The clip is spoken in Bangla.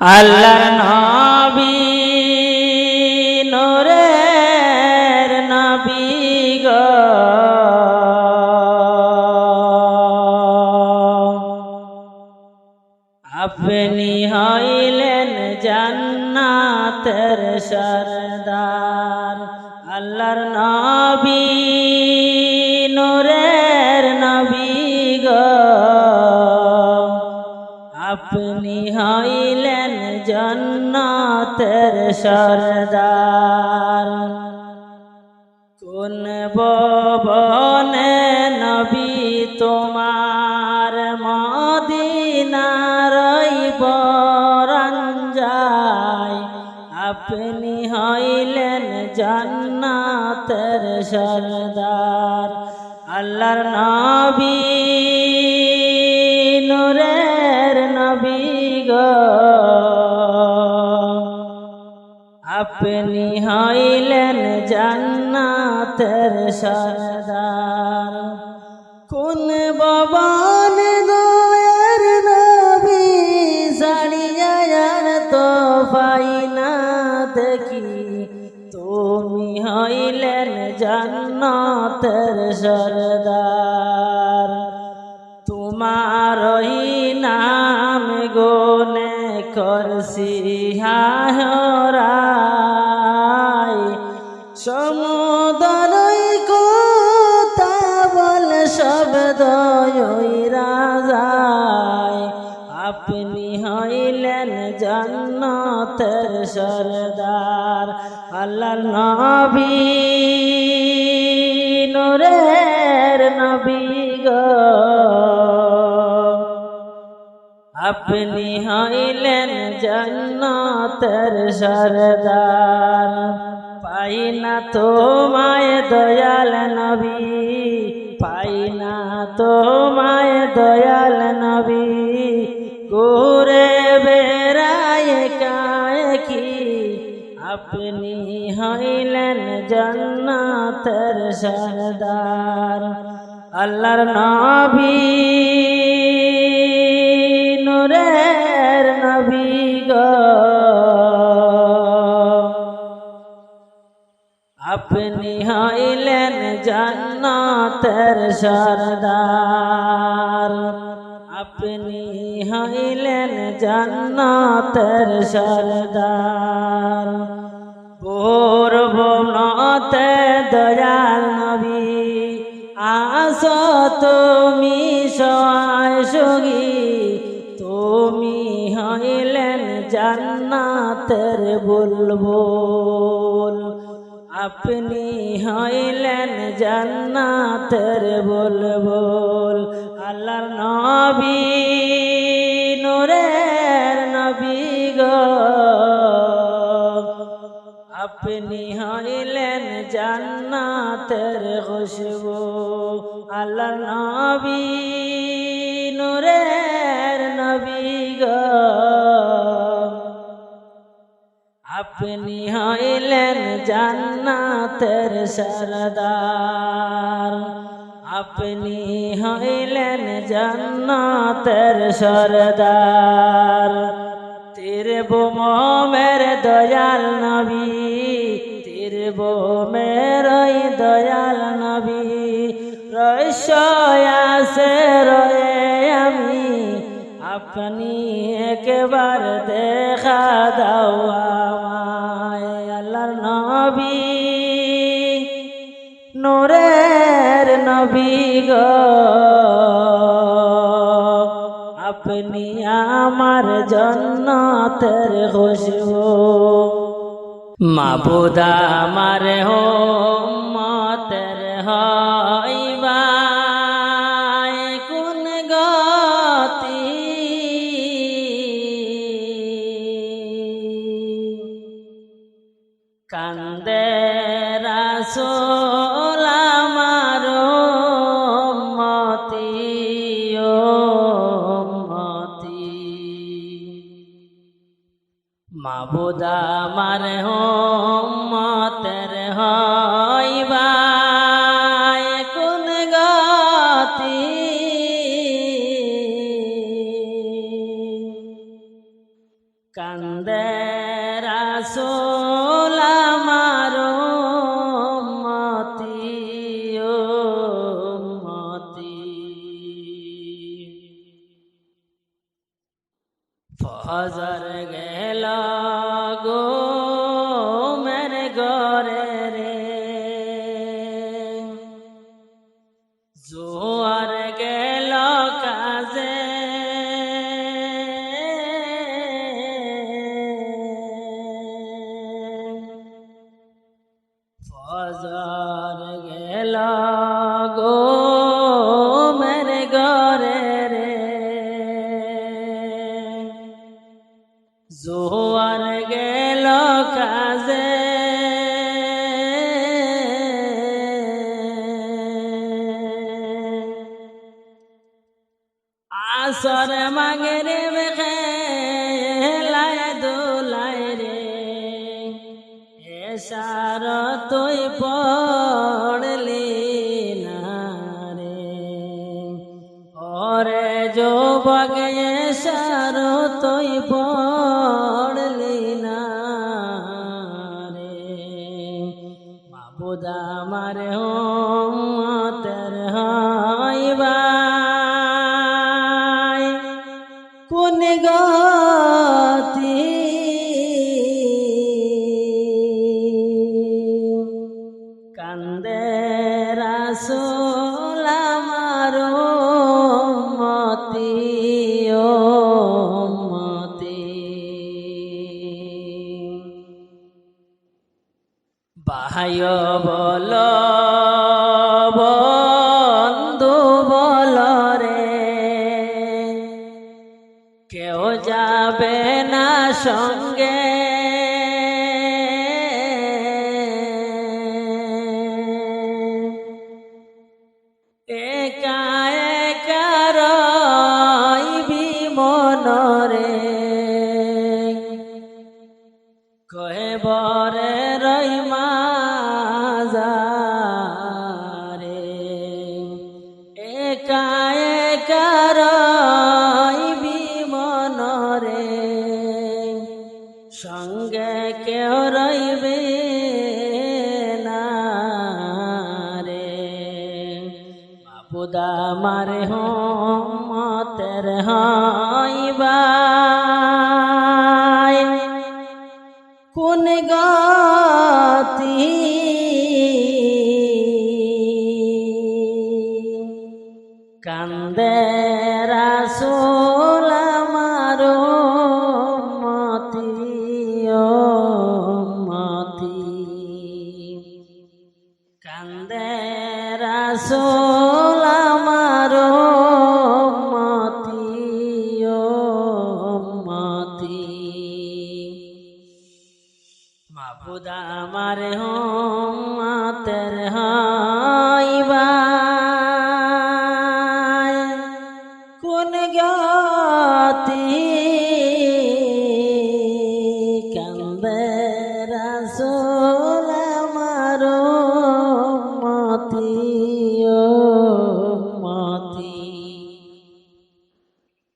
আল্লাহর নবী নূরের নবী গো আপনি হইলেন জান্নাতের সরদার। আল্লাহর নবী নূরের নবী গো আপনি হইলেন জান্নাতের সরদার। কোন ভবনে নবী তোমার মদিনার পরাণ যায়, আপনি হইলেন জান্নাতের সরদার। আল্লাহর নবী নূরের নবী গো আপনি হইলেন জান্নাতের সরদার। কোন ভবন দয়ার নবী সাড়িয়ার তো পাই না দেখি, তুমি হইলেন জান্নাতের সরদার। তোমারই নাম গুনে করছি হারাই, সমুদরই কথা বল শব্দ রাজায়, আপনি হইলেন জান্নাতের সরদার। আল্লাহর নবী নূরের নবী গো আপনি হইলেন জান্নাতের সরদার। পাই না তোমায় দয়াল নবী, পাই না তোমায় দয়াল নবী, ঘুরে বেড়ায় কাকি, আপনি হইলেন জান্নাতের সরদার। আল্লাহর নবী নূরের নবী গো আপনি হইলেন জান্নাতের সরদার। আপনি হইলেন জান্নাতের সরদার। পূর্বতে দয়াল নবী আসো তুমি সহায় সঙ্গী, তুমি হইলেন জান্নাতের বুলবুল, আপনি হইলেন জান্নাতের বুলবুল। আল্লাহর নবী নূরের নবী গো আপনি হইলেন জান্নাতের খুশবু। আল্লাহর নবী নূরের নবী গো আপনি হইলেন জান্নাতের সরদার। আপনি হইলেন জান্নাতের সরদার। তীরভূমের দয়াল নবী, তীরভূমের দয়াল নবী, রহস্য আছে রয়ে আমি, আপনি একবার দেখা দাও আমায়। আল্লাহর নবী নূরের নবী গো আপনি আমার জান্নাতের খুশবু। মাবুদ আমার উম্মতের হইবা কোন গতি, কান্দে রাসূল আমার উম্মতি উম্মতি। মাবুদ আমার উম্মতের হইবা কোন গতি, কান্দে রাসূল আমার উম্মতি উম্মতি ফজর গেল গো মের ঘরে রে জোয়ার গেল কাজে ফজর গেল গো মের ঘরে রে জোয়ার গেল কাজে আসর মাগরিব খেলায় দোলায় রে এশার তুই পড়লি না রে ওরে যুবক এশার তুই পড়লি না রে মাবুদ আমার উম্মতের হইবা কোন গতি কান্দে রাসূল আমার উম্মতি উম্মতি ভাই বলো বন্ধু বলো রে কেউ যাবে না সঙ্গে একা একা রইবি মনরে কহে বরে রই মাজারে একা একা রইবি মনরে সঙ্গে কেউ রইবে না রে মাবুদ আমার উম্মতের হইবা কোন গতি কান্দে রাসূল আমার উম্মতি উম্মতি কান্দে রাসূল আমার উম্মতি উম্মতি মাবুদ আমার উম্মতের হইবা কোন গতি কান্দে